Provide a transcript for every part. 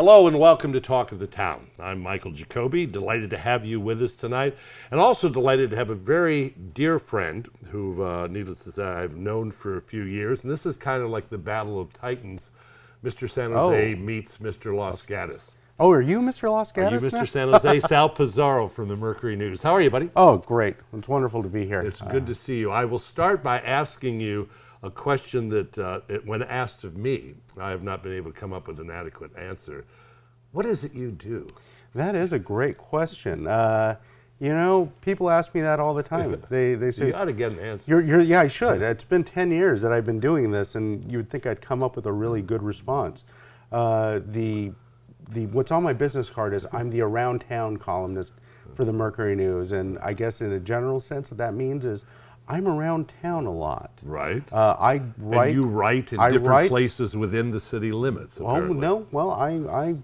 Hello and welcome to Talk of the Town. I'm Michael Jacobi, delighted to have you with us tonight, and also delighted to have a very dear friend who, needless to say, I've known for a few years, and this is kind of like the Battle of Titans. Mr. San Jose meets Mr. Los Gatos. Oh, are you Mr. Los Gatos? Are you Mr. San Jose? Sal Pizarro from the Mercury News. How are you, buddy? Oh, great. It's wonderful to be here. It's good to see you. I will start by asking you a question that, when asked of me, I have not been able to come up with an adequate answer. What is it you do? That is a great question. You know, people ask me that all the time. They say, you ought to get an answer. Yeah, I should. It's been 10 years that I've been doing this, and you would think I'd come up with a really good response. What's on my business card is I'm the around town columnist for the Mercury News, and I guess in a general sense what that means is I'm around town a lot. Right. I write. And you write in different places within the city limits. Apparently. No. Well,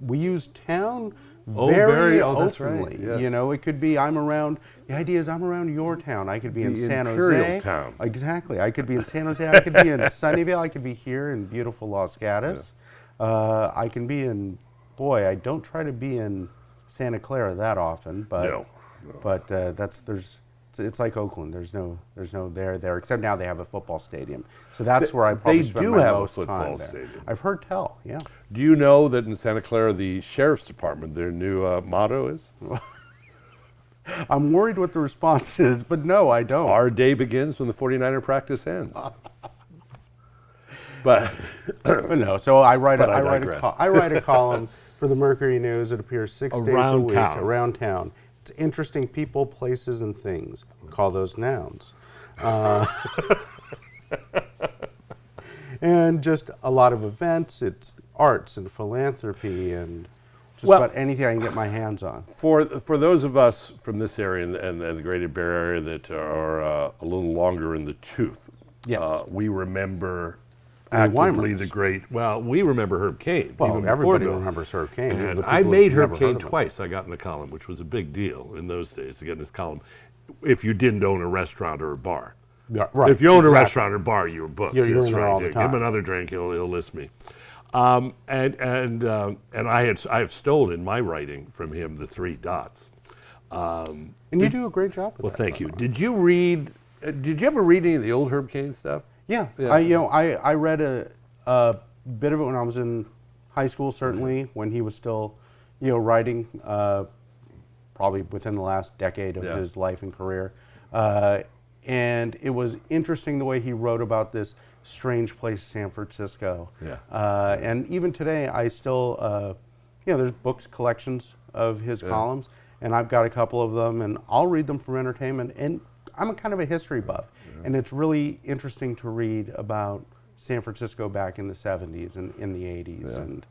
we use town very openly. Right. Yes. You know, it could be I'm around. The idea is I'm around your town. I could be in San Jose. Imperial town. Exactly. I could be in San Jose. I could be in Sunnyvale. I could be here in beautiful Los Gatos. Yeah. I can be in. Boy, I don't try to be in Santa Clara that often, but no. But it's like Oakland. There's no there, except now they have a football stadium. So that's where I probably spend my most time there. They do have a football stadium. I've heard tell, yeah. Do you know that in Santa Clara, the sheriff's department, their new motto is? I'm worried what the response is, but no, I don't. Our day begins when the 49er practice ends. But no, so I write a column for the Mercury News. It appears 6 days a week around town. It's interesting people, places, and things. Call those nouns. And just a lot of events. It's arts and philanthropy and just about anything I can get my hands on. For those of us from this area and the Greater Bay Area that are a little longer in the tooth, yes. We remember actively the great. Well, we remember Herb Caen. Well, everybody remembers Herb Caen. And I made Herb Caen twice. I got in the column, which was a big deal in those days to get in this column. If you didn't own a restaurant or a bar, yeah, right. If you own a restaurant or bar, you were booked. You're in there all the time. Give him another drink, he'll list me. And I have stolen in my writing from him the 3 dots. And you do a great job with that. Well, thank you. Did you read? Did you ever read any of the old Herb Caen stuff? Yeah. I read a bit of it when I was in high school. Certainly, when he was still, writing. Probably within the last decade of his life and career. And it was interesting the way he wrote about this strange place, San Francisco. Yeah. And even today, I still, there's books, collections of his columns, and I've got a couple of them, and I'll read them for entertainment. And I'm a kind of a history buff, and it's really interesting to read about San Francisco back in the 70s and in the 80s,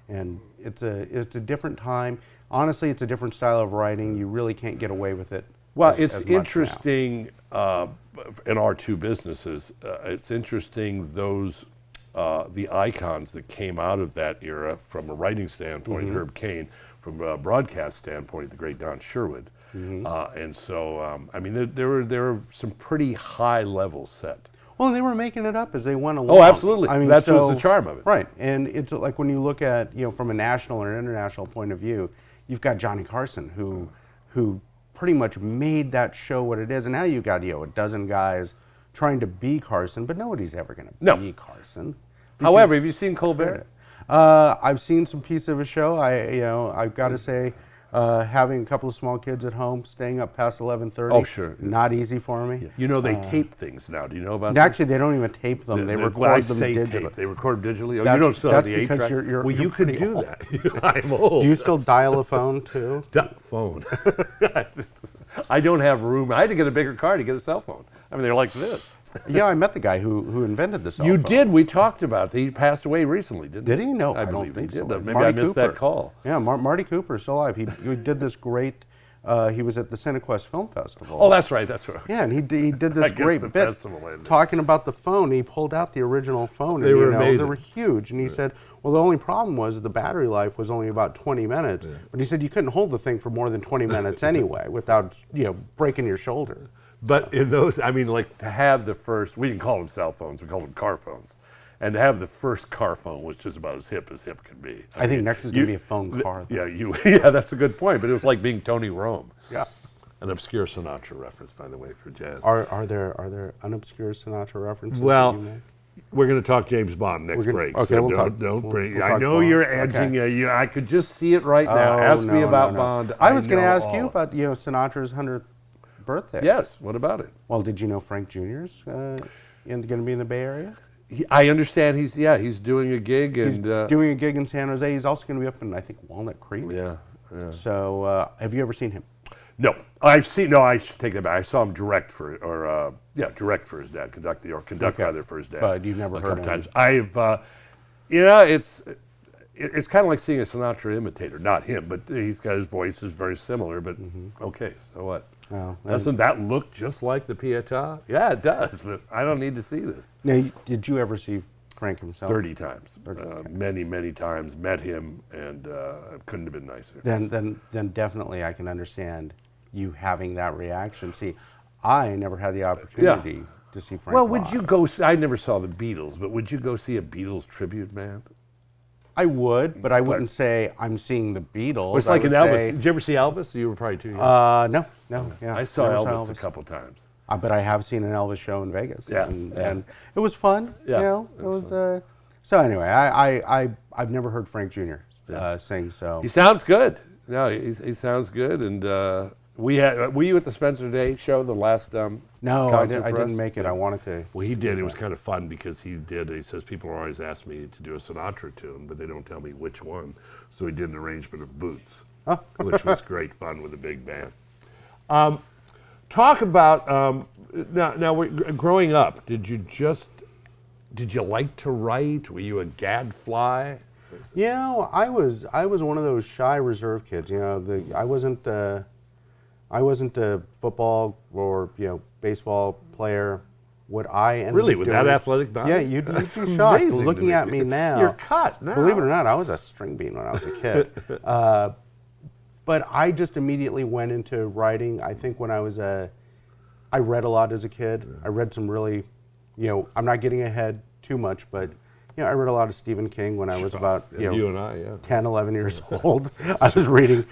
and it's a different time. Honestly, it's a different style of writing. You really can't get away with it. Well, it's interesting in our two businesses. It's interesting the icons that came out of that era from a writing standpoint, Herb Caen, from a broadcast standpoint, the great Don Sherwood. And so, there were some pretty high levels set. Well, they were making it up as they went along. Oh, absolutely. That's what's the charm of it. Right, and it's like when you look at, from a national or international point of view, you've got Johnny Carson, who pretty much made that show what it is, and now you've got a dozen guys trying to be Carson, but nobody's ever going to be Carson. However, have you seen Colbert? I've seen some piece of a show. I've got to say, having a couple of small kids at home, staying up past 11:30. Oh, sure. Not easy for me. Yeah. They tape things now. Do you know about that? Actually, they don't even tape them. They record them digitally. They record them digitally? Oh, you don't still have the 8-track? Well, you could do that. I'm old. Do you still dial a phone, too? Phone. I don't have room. I had to get a bigger car to get a cell phone. They're like this. Yeah, I met the guy who invented the cell phone. You did. We talked about it. He passed away recently, didn't he? Did he? No, I don't think he did. So. Maybe I missed that call. Yeah, Marty Cooper is still alive. He did this great. He was at the CineQuest Film Festival. Oh, that's right. Yeah, and he did this great bit talking about the phone. He pulled out the original phone. They were amazing. They were huge, and he said, well, the only problem was the battery life was only about 20 minutes. Yeah. But he said you couldn't hold the thing for more than 20 minutes anyway without breaking your shoulder. But in those, to have the first, we didn't call them cell phones, we called them car phones. And to have the first car phone was just about as hip can be. I think next is going to be a phone car. Yeah, that's a good point. But it was like being Tony Rome. Yeah. An obscure Sinatra reference, by the way, for jazz. Are there unobscure Sinatra references? Well, that you make? we're going to talk James Bond next break. Okay, so we'll talk. Don't break. We'll I talk know Bond. you're edging. Okay. I could just see it right now. Ask me about Bond. I was going to ask all. you about Sinatra's 100th birthday. Yes. What about it? Well, did you know Frank Jr.'s going to be in the Bay Area? I understand he's doing a gig He's and doing a gig in San Jose. He's also going to be up in, I think, Walnut Creek. Yeah. So, have you ever seen him? No, I've seen. No, I should take that back. I saw him direct for his dad, conduct rather for his dad. But you've never a heard couple him. times. I've, it's kind of like seeing a Sinatra imitator. Not him, but he's got his voice is very similar. But okay, so what? Well, Doesn't that look just like the Pietà? Yeah, it does. But I don't need to see this. Now, did you ever see Frank himself? 30 times, many times. Met him, and it couldn't have been nicer. Then definitely I can understand you having that reaction. See, I never had the opportunity to see Frank. Well, would live. you go? I never saw the Beatles, but would you go see a Beatles tribute band? I would, but I wouldn't say I'm seeing the Beatles. It's like an Elvis. Did you ever see Elvis? You were probably too young. No. Yeah, I saw never Elvis a couple times. But I have seen an Elvis show in Vegas. Yeah, and it was fun. Yeah, it was. So anyway, I've never heard Frank Jr. Sing. So he sounds good. No, he sounds good. And were you at the Spencer Day show, the last no, concert I for didn't us? make it. I wanted to. Well, he did. It was kind of fun because he says people always ask me to do a Sinatra tune, but they don't tell me which one. So he did an arrangement of Boots, which was great fun with a big band. Talk about now. Growing up, did you like to write? Were you a gadfly? I was one of those shy, reserved kids. I wasn't a football or baseball player. What I ended Really, up with doing, that athletic body? Yeah, you'd be That's shocked amazing looking to at me. me now. You're cut now. Believe it or not, I was a string bean when I was a kid. But I just immediately went into writing. I think when I read a lot as a kid. I read some really, I'm not getting ahead too much, but I read a lot of Stephen King when I was about you and I, 10, 11 years old. I was reading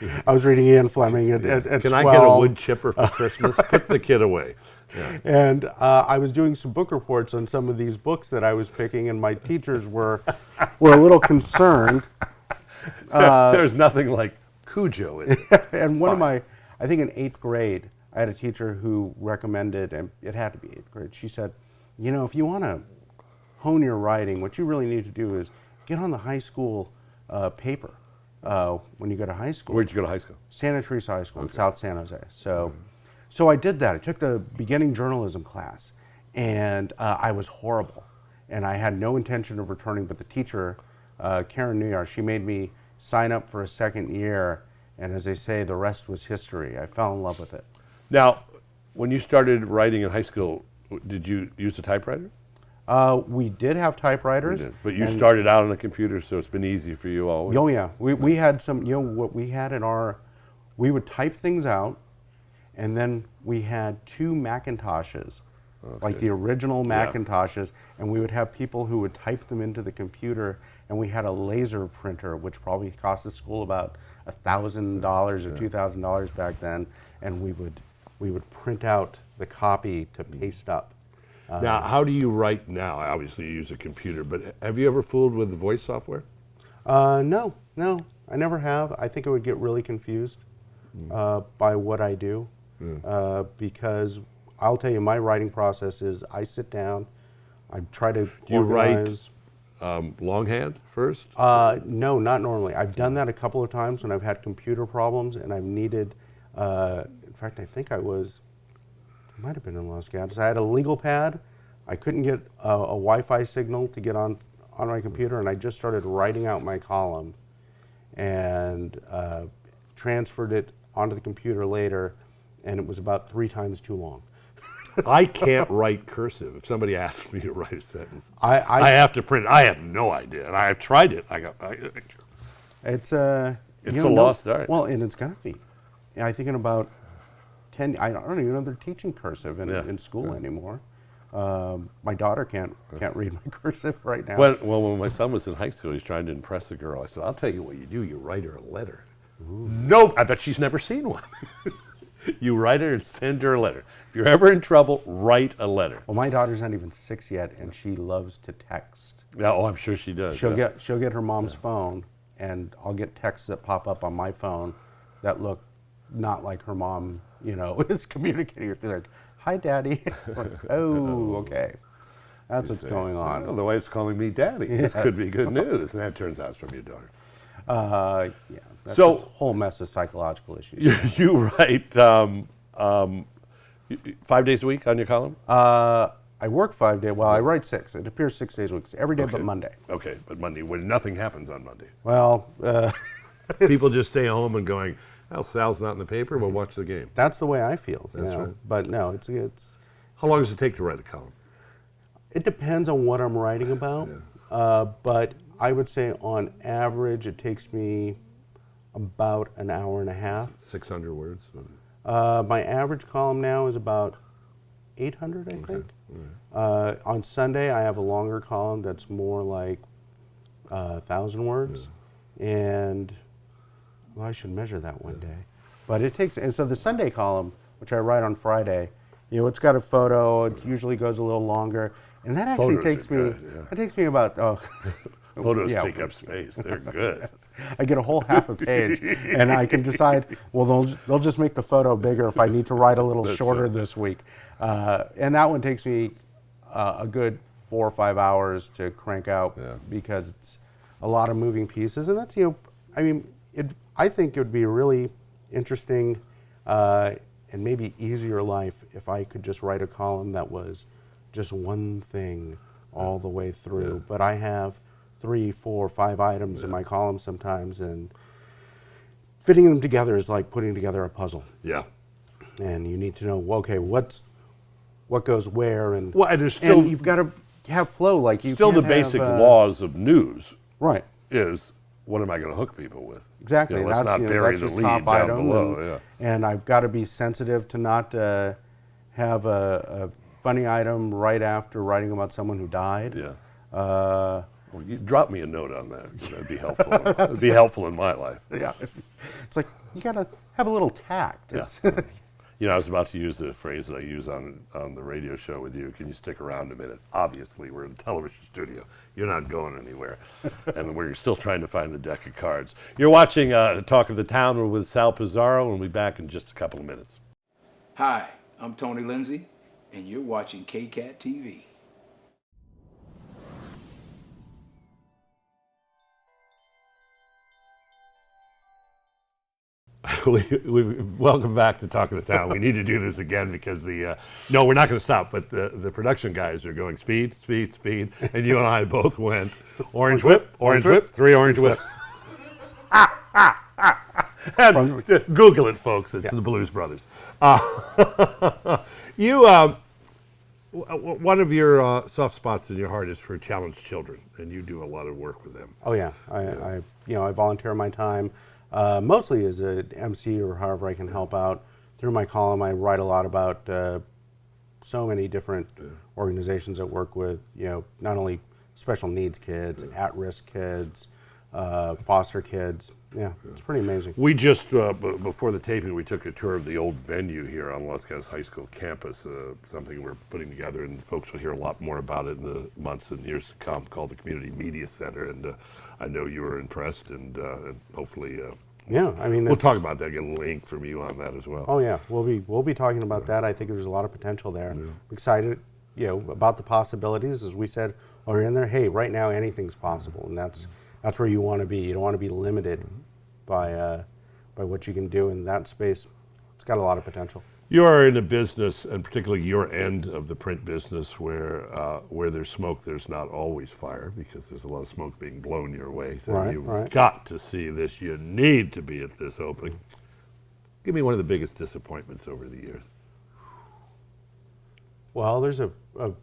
Ian Fleming at 12. Can I get a wood chipper for Christmas? Put the kid away. Yeah. And I was doing some book reports on some of these books that I was picking, and my teachers were a little concerned. There's nothing like Cujo in it. And I think in 8th grade, I had a teacher who recommended, and it had to be 8th grade, she said, if you want to hone your writing, what you really need to do is get on the high school paper when you go to high school. Where'd you go to high school? Santa Teresa High School in South San Jose. So I did that. I took the beginning journalism class, and I was horrible. And I had no intention of returning, but the teacher, Karen Newyar, she made me sign up for a second year, and as they say, the rest was history. I fell in love with it. Now, when you started writing in high school, did you use a typewriter? We did have typewriters. We did. But you started out on a computer, so it's been easy for you always. Oh yeah, we had some. What we had we would type things out, and then we had 2 Macintoshes, like the original Macintoshes, and we would have people who would type them into the computer. And we had a laser printer, which probably cost the school about $1,000 or $2,000 back then, and we would print out the copy to paste up. Now, how do you write now? Obviously, you use a computer, but have you ever fooled with the voice software? No, I never have. I think I would get really confused by what I do, because I'll tell you, my writing process is I sit down, I try to organize. Longhand first? No, not normally. I've done that a couple of times when I've had computer problems and I've needed, in fact, I think I might have been in Los Gatos. I had a legal pad. I couldn't get a Wi-Fi signal to get on my computer, and I just started writing out my column and transferred it onto the computer later, and it was about 3 times too long. I can't write cursive. If somebody asks me to write a sentence, I have to print it. I have no idea, and I've tried it. It's a lost art. Well, and it's gonna be. I think in about 10. I don't even know they're teaching cursive in school anymore. My daughter can't read my cursive right now. Well, when my son was in high school, he's trying to impress a girl. I said, I'll tell you what you do. You write her a letter. Ooh. Nope, I bet she's never seen one. You write her and send her a letter. If you're ever in trouble, write a letter. Well, my daughter's not even 6 yet, and she loves to text. Yeah, I'm sure she does. She'll get her mom's phone, and I'll get texts that pop up on my phone that look not like her mom, is communicating with me. Like, hi, Daddy. Like, oh, okay. That's what's going on. Well, the wife's calling me Daddy. Yes. This could be good news, and that turns out it's from your daughter. Yeah. That's a whole mess of psychological issues. You write 5 days a week on your column? I work 5 days. Well, I write 6. It appears 6 days a week. Every day but Monday. Okay, but Monday, when nothing happens on Monday. Well, people just stay home and going, well, Sal's not in the paper, we'll watch the game. That's the way I feel. That's right. But no, it's. How long does it take to write a column? It depends on what I'm writing about. Yeah. But I would say on average, it takes me about an hour and a half. 600 words? My average column now is about 800, I think. Right. On Sunday, I have a longer column that's more like 1,000 words. Yeah. And, well, I should measure that one day. But it takes, and so the Sunday column, which I write on Friday, it's got a photo, it usually goes a little longer. And that actually takes me, it takes me about, Photos take up space. They're good. Yes. I get a whole half a page, and I can decide, well, they'll just make the photo bigger if I need to write a little shorter this week. And that one takes me a good 4 or 5 hours to crank out because it's a lot of moving pieces. And that's, I think it would be a really interesting and maybe easier life if I could just write a column that was just one thing all the way through. Yeah. But I have 3, 4, 5 items in my column sometimes, and fitting them together is like putting together a puzzle. Yeah. And you need to know, okay, what goes where, and there's still, and you've got to have flow. Like you still the basic laws of news. Right. Is what am I going to hook people with? Exactly. Let's not bury the lead top down item, below. And I've got to be sensitive to not have a funny item right after writing about someone who died. Yeah. Well, you drop me a note on that. That'd be helpful. It'd be helpful in my life. Yeah. It's like you got to have a little tact. Yeah. I was about to use the phrase that I use on the radio show with you. Can you stick around a minute? Obviously, we're in a television studio. You're not going anywhere. And we're still trying to find the deck of cards. You're watching Talk of the Town. We're with Sal Pizarro, and we'll be back in just a couple of minutes. Hi, I'm Tony Lindsay, and you're watching KCAT TV. Welcome back to Talk of the Town. We need to do this again because no, we're not going to stop, but the production guys are going speed, speed, speed, and you and I both went orange whip, 3 orange whips. And Google it, folks. It's the Blues Brothers. One of your soft spots in your heart is for challenged children, and you do a lot of work with them. Oh yeah, I volunteer my time. Mostly as an MC or however I can help out. Through my column, I write a lot about so many different organizations that work with, not only special needs kids, at-risk kids, foster kids. Yeah, it's pretty amazing. We just, before the taping, we took a tour of the old venue here on Los Gatos High School campus, something we're putting together, and folks will hear a lot more about it in the months and years to come, called the Community Media Center, and I know you were impressed, and hopefully we'll talk about that, get a link from you on that as well. Oh yeah, we'll be talking about that. I think there's a lot of potential there. Yeah. I'm excited, about the possibilities. As we said while we were in there, hey, right now anything's possible, and that's where you want to be. You don't want to be limited by what you can do in that space. It's got a lot of potential. You are in a business, and particularly your end of the print business, where there's smoke, there's not always fire, because there's a lot of smoke being blown your way. So you've got to see this. You need to be at this opening. Give me one of the biggest disappointments over the years. Well, there's a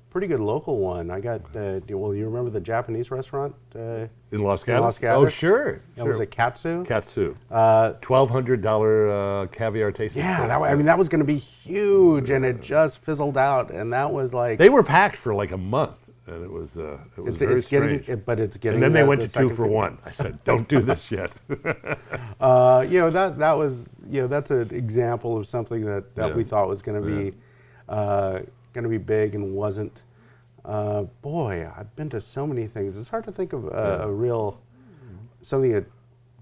pretty good local one. I got, well, you remember the Japanese restaurant? In Los Gatos? Los Gatos? Oh, sure. Was it Katsu? Katsu. $1,200 caviar tasting. Yeah, that was going to be huge, and it just fizzled out, and that was like... They were packed for like a month, and it was very strange. But it's getting... And then they went to second 2 for thing. 1. I said, don't do this yet. That was, that's an example of something that we thought was going to be big and wasn't. Boy, I've been to so many things. It's hard to think of a real something that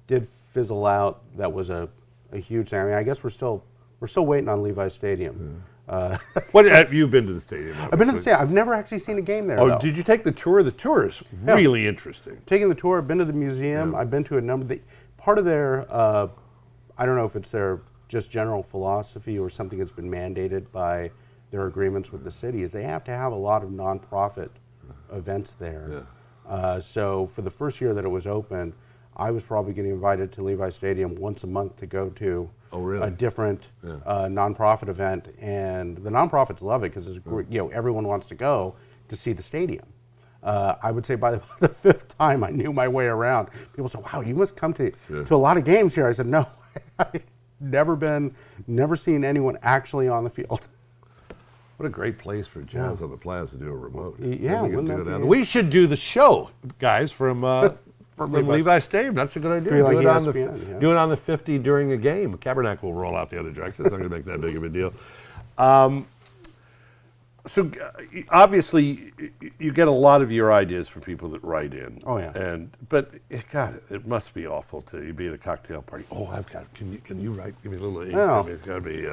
did fizzle out that was a huge thing. I mean, I guess we're still waiting on Levi's Stadium. What have you been to the stadium? I've been to the stadium. I've never actually seen a game there. Oh, though. did you take the tour? The tour is really interesting. Taking the tour, I've been to the museum. I've been to a number. Part of their, I don't know if it's their just general philosophy or something that's been mandated by their agreements with the city, is they have to have a lot of nonprofit events there. So for the first year that it was open, I was probably getting invited to Levi's Stadium once a month to go to a different nonprofit event, and the nonprofits love it because everyone wants to go to see the stadium. I would say by the 5th time I knew my way around, people said, "Wow, you must come to a lot of games here." I said, "No, I've never seen anyone actually on the field." What a great place for Jazz on the Plaza to do a remote. Yeah, we should do the show, guys, from Levi's Stadium. That's a good idea. Like Do it on the 50 during a game. Kaepernick will roll out the other direction. It's not going to make that big of a deal. So obviously, you get a lot of your ideas from people that write in. Oh yeah. But God, it must be awful to be at a cocktail party. Oh, Can you write? Give me a little ink. No. I mean, it's got to be.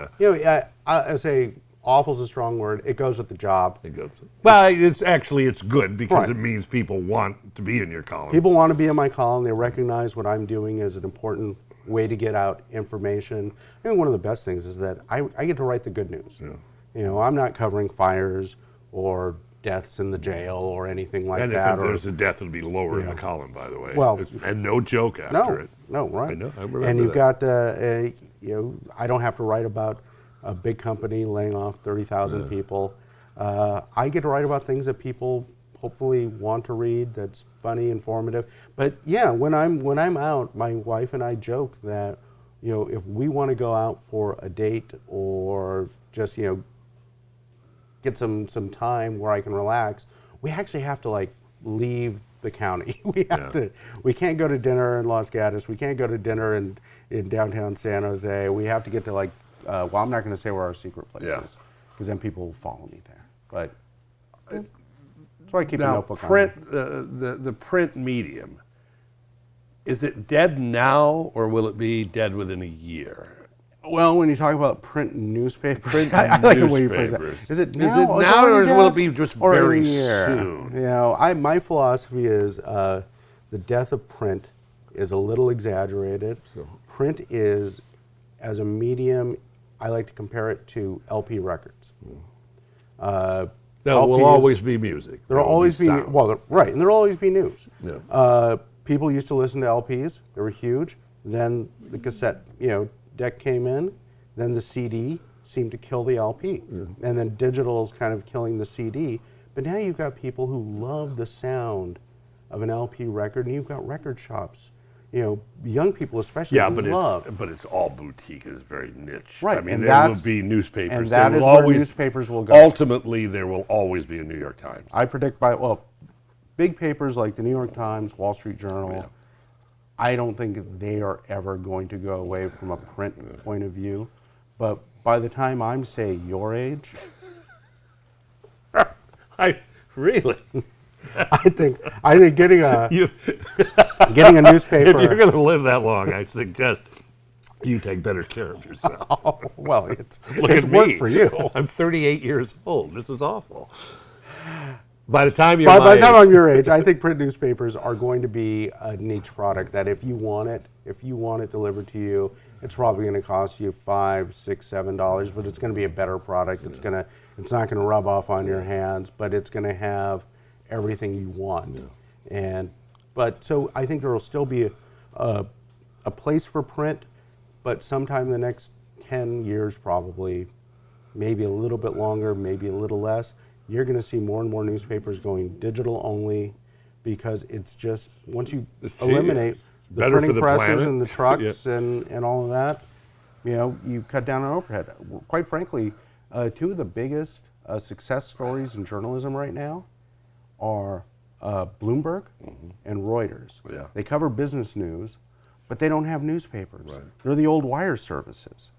I say awful is a strong word. It goes with the job. Well, it's good because it means people want to be in your column. People want to be in my column. They recognize what I'm doing as an important way to get out information. I think one of the best things is that I get to write the good news. Yeah. I'm not covering fires or deaths in the jail or anything like that. And if there's a death, it'll be lower in the column, by the way. Well, and no joke after it. No, right. I know. I remember and you've got, I don't have to write about a big company laying off 30,000 people. I get to write about things that people hopefully want to read. That's funny, informative. But yeah, when I'm out, my wife and I joke that if we want to go out for a date or just get some time where I can relax, we actually have to leave the county. We can't go to dinner in Los Gatos. We can't go to dinner in downtown San Jose. We have to get to well, I'm not going to say where our secret place is, because then people will follow me there. But so I keep a notebook print, the print medium, is it dead now, or will it be dead within a year? Well, when you talk about print newspapers, I like the way you phrase that. Is it now, or will it be just very soon? My philosophy is the death of print is a little exaggerated. So. Print is, as a medium, I like to compare it to LP records. There will always be music. There will always be and there will always be news. Yeah. People used to listen to LPs; they were huge. Then the cassette, deck came in. Then the CD seemed to kill the LP, and then digital is kind of killing the CD. But now you've got people who love the sound of an LP record, and you've got record shops. Young people especially love. But it's all boutique. It's very niche. Right. I mean, there will be newspapers. And that is where newspapers will go. Ultimately, there will always be a New York Times. I predict big papers like the New York Times, Wall Street Journal, I don't think they are ever going to go away from a print point of view. But by the time I'm, say, your age... Really? I think getting a newspaper. If you're going to live that long, I suggest you take better care of yourself. Oh, well, it's work for you. I'm 38 years old. This is awful. By the time I'm your age, I think print newspapers are going to be a niche product that if you want it delivered to you, it's probably going to cost you $5, $6, $7, but it's going to be a better product. It's not going to rub off on your hands, but it's going to have everything you want. So I think there will still be a place for print, but sometime in the next 10 years probably maybe a little bit longer, maybe a little less, you're going to see more and more newspapers going digital only, because it's just, once you eliminate the printing presses and the trucks and all of that, you cut down on overhead. Quite frankly, two of the biggest success stories in journalism right now are Bloomberg and Reuters. Yeah. They cover business news, but they don't have newspapers. Right. They're the old wire services.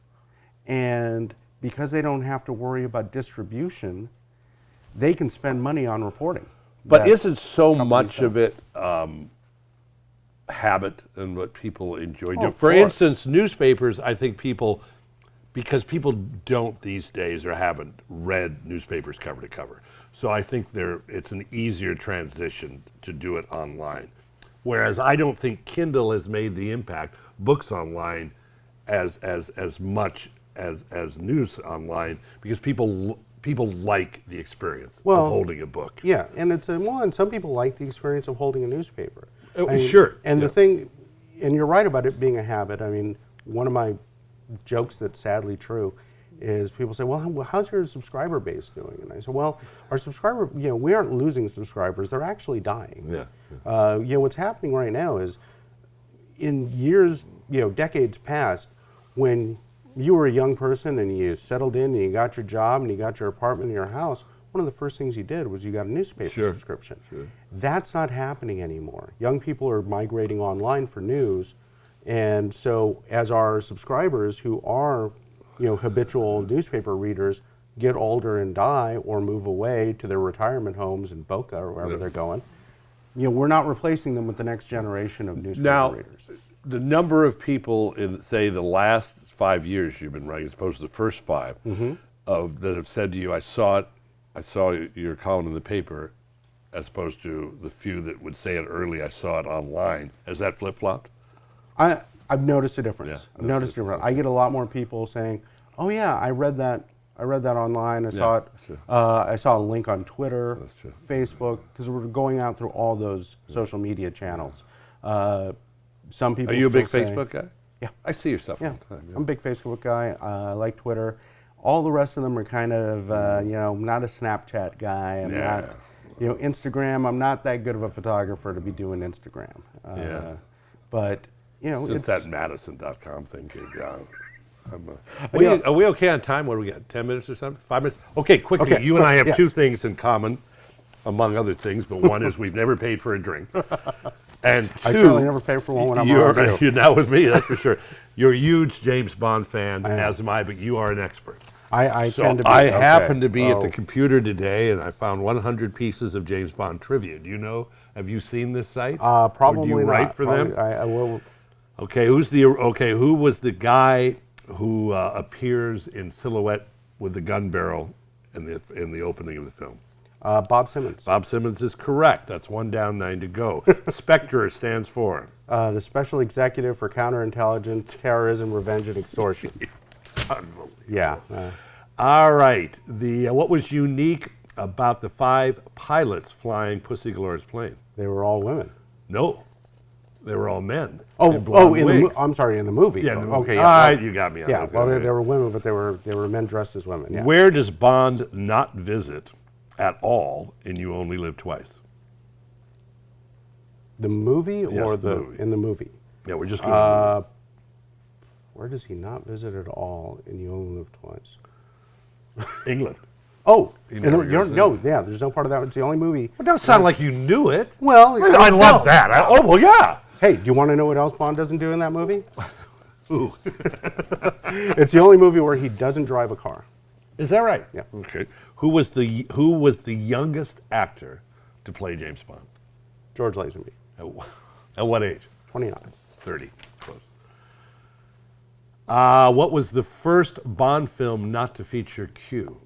And because they don't have to worry about distribution, they can spend money on reporting. But isn't so much of it habit and what people enjoy doing? For instance, newspapers, I think because people don't these days or haven't read newspapers cover to cover. So I think it's an easier transition to do it online. Whereas I don't think Kindle has made the impact, books online, as much as news online, because people like the experience of holding a book. Yeah, and and some people like the experience of holding a newspaper. Sure. And the thing, and you're right about it being a habit. I mean, one of my jokes that's sadly true is people say, well, how's your subscriber base doing? And I say, well, our subscriber, we aren't losing subscribers, they're actually dying. Yeah. What's happening right now is, in years, decades past, when you were a young person and you settled in and you got your job and you got your apartment and your house, one of the first things you did was you got a newspaper subscription. Sure. That's not happening anymore. Young people are migrating online for news, and so as our subscribers who are, habitual newspaper readers get older and die or move away to their retirement homes in Boca or wherever they're going, we're not replacing them with the next generation of newspaper readers. The number of people in, say, the last 5 years you've been writing, as opposed to the first 5, that have said to you, I saw your column in the paper, as opposed to the few that would say it early, I saw it online. Has that flip-flopped? I've noticed a difference. Yeah, I've noticed a difference. I get a lot more people saying, "Oh yeah, I read that online. I saw it. I saw a link on Twitter, Facebook, because we're going out through all those social media channels." Some people. Are you a big Facebook guy? Yeah, I see your stuff all the time. I'm a big Facebook guy. I like Twitter. All the rest of them are kind of, I'm not a Snapchat guy. I'm not, Instagram. I'm not that good of a photographer to be doing Instagram. But since that Madison.com thing came down. Are we okay on time? What do we got? 10 minutes or something? 5 minutes? Okay, quickly. Okay. You and I have two things in common, among other things, but one is we've never paid for a drink. And two, I certainly never pay for one when I'm around you. You're not with me, that's for sure. You're a huge James Bond fan, as am I, but you are an expert. I tend to be. I happened to be at the computer today, and I found 100 pieces of James Bond trivia. Do you know? Have you seen this site? Probably or do you write for them? I will. Okay, who was the guy who appears in silhouette with the gun barrel in the opening of the film? Bob Simmons. Bob Simmons is correct. That's 1 down, 9 to go. Spectre stands for? The Special Executive for Counterintelligence, Terrorism, Revenge, and Extortion. Unbelievable. Yeah. All right. What was unique about the 5 pilots flying Pussy Gallore's plane? They were all women. No. They were all men. I'm sorry, in the movie. Yeah, in the movie. Okay, All right, you got me on that. that. Well, they were women, but they were men dressed as women. Yeah. Where does Bond not visit at all in You Only Live Twice? The movie or the movie. In the movie? Yeah, we're just going where does he not visit at all in You Only Live Twice? England. Oh, there's no part of that. It's the only movie. It doesn't sound like you knew it. Well, I love that. Well, yeah. Hey, do you want to know what else Bond doesn't do in that movie? Ooh. It's the only movie where he doesn't drive a car. Is that right? Yeah. Okay. Who was the youngest actor to play James Bond? George Lazenby. At what age? 29. 30. Close. What was the first Bond film not to feature Q?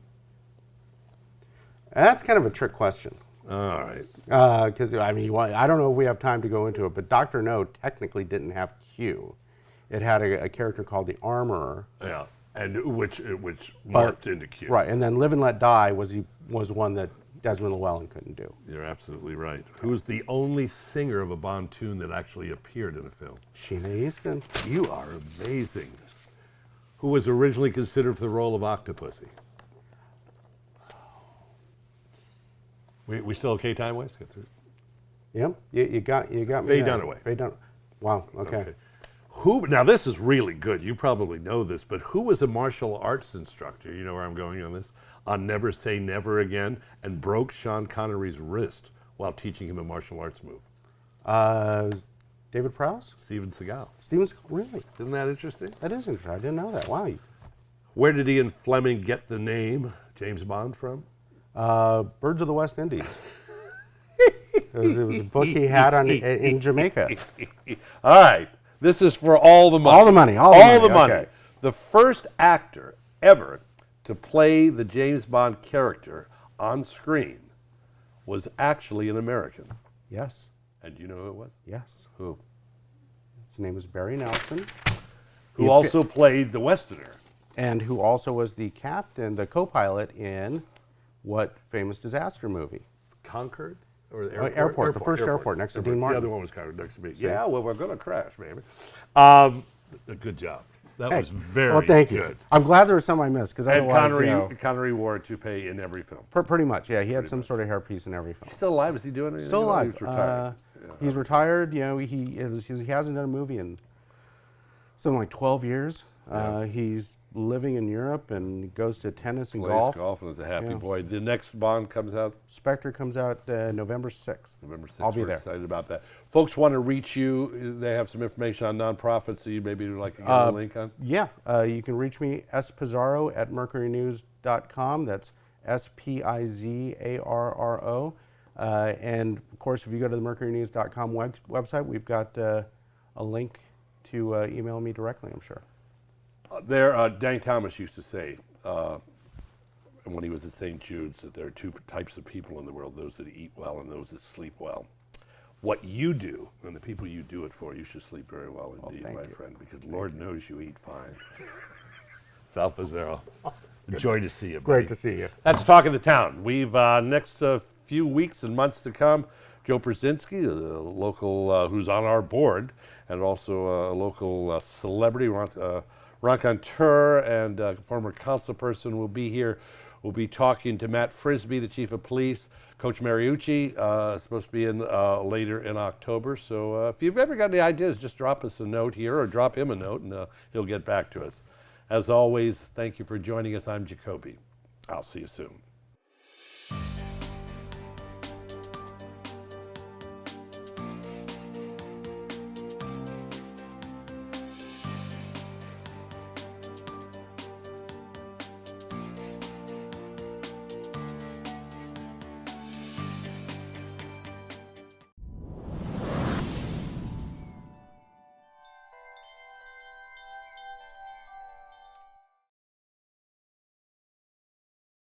That's kind of a trick question. All right. Because, I don't know if we have time to go into it, but Dr. No technically didn't have Q. It had a character called the Armorer. Yeah, and which morphed into Q. Right, and then Live and Let Die was one that Desmond Llewellyn couldn't do. You're absolutely right. Who was the only singer of a Bond tune that actually appeared in a film? Sheena Easton. You are amazing. Who was originally considered for the role of Octopussy? We still okay time-wise? Get through. Yep, you got me. Faye there. Dunaway. Faye Dunaway. Wow. Okay. Now this is really good. You probably know this, but who was a martial arts instructor? You know where I'm going on this? On Never Say Never Again, and broke Sean Connery's wrist while teaching him a martial arts move. David Prowse? Steven Seagal. Really? Isn't that interesting? That is interesting. I didn't know that. Wow. Where did Ian Fleming get the name James Bond from? Birds of the West Indies. It was a book he had in Jamaica. All right. This is for all the money. All the money. All the money. Okay. The first actor ever to play the James Bond character on screen was actually an American. Yes. And do you know who it was? Yes. Who? His name was Barry Nelson. Who also played the Westerner. And who also was the captain, the co-pilot in what famous disaster movie? Concord? Or the airport. The first airport next to Dean Martin. The other one was Concord next to me. Yeah, well, we're going to crash, baby. A good job. That was very well, thank you. good. I'm glad there was some I missed, because And otherwise, Connery wore a toupee in every film. pretty much, yeah. He had some sort of hairpiece in every film. He's still alive? Is he doing anything? Still alive. He's retired. He's retired. You know, he hasn't done a movie in something like 12 years. He's living in Europe and goes to tennis and Plays golf. and is a happy boy. The next Bond comes out Spectre comes out November 6th. November 6th. I'll be We're there. excited about that. Folks want to reach you. They have some information on nonprofits that you maybe would like to get a link on. Yeah, you can reach me, spizarro at mercurynews.com. That's SPIZARRO. And of course, if you go to the mercurynews.com website, we've got a link to email me directly, I'm sure. Dank Thomas used to say, when he was at St. Jude's, that there are two types of people in the world, those that eat well and those that sleep well. What you do, and the people you do it for, you should sleep very well indeed, my friend, because Lord knows you eat fine. Sal Pizarro, joy to see you, buddy. Great to see you. That's Talking the Town. We've, next few weeks and months to come, Joe Brzezinski, the local, who's on our board, and also a local celebrity, raconteur and former council person, will be here. We'll be talking to Matt Frisbee, the chief of police. Coach Mariucci is supposed to be in later in October. So if you've ever got any ideas, just drop us a note here or drop him a note and he'll get back to us. As always, thank you for joining us. I'm Jacobi. I'll see you soon.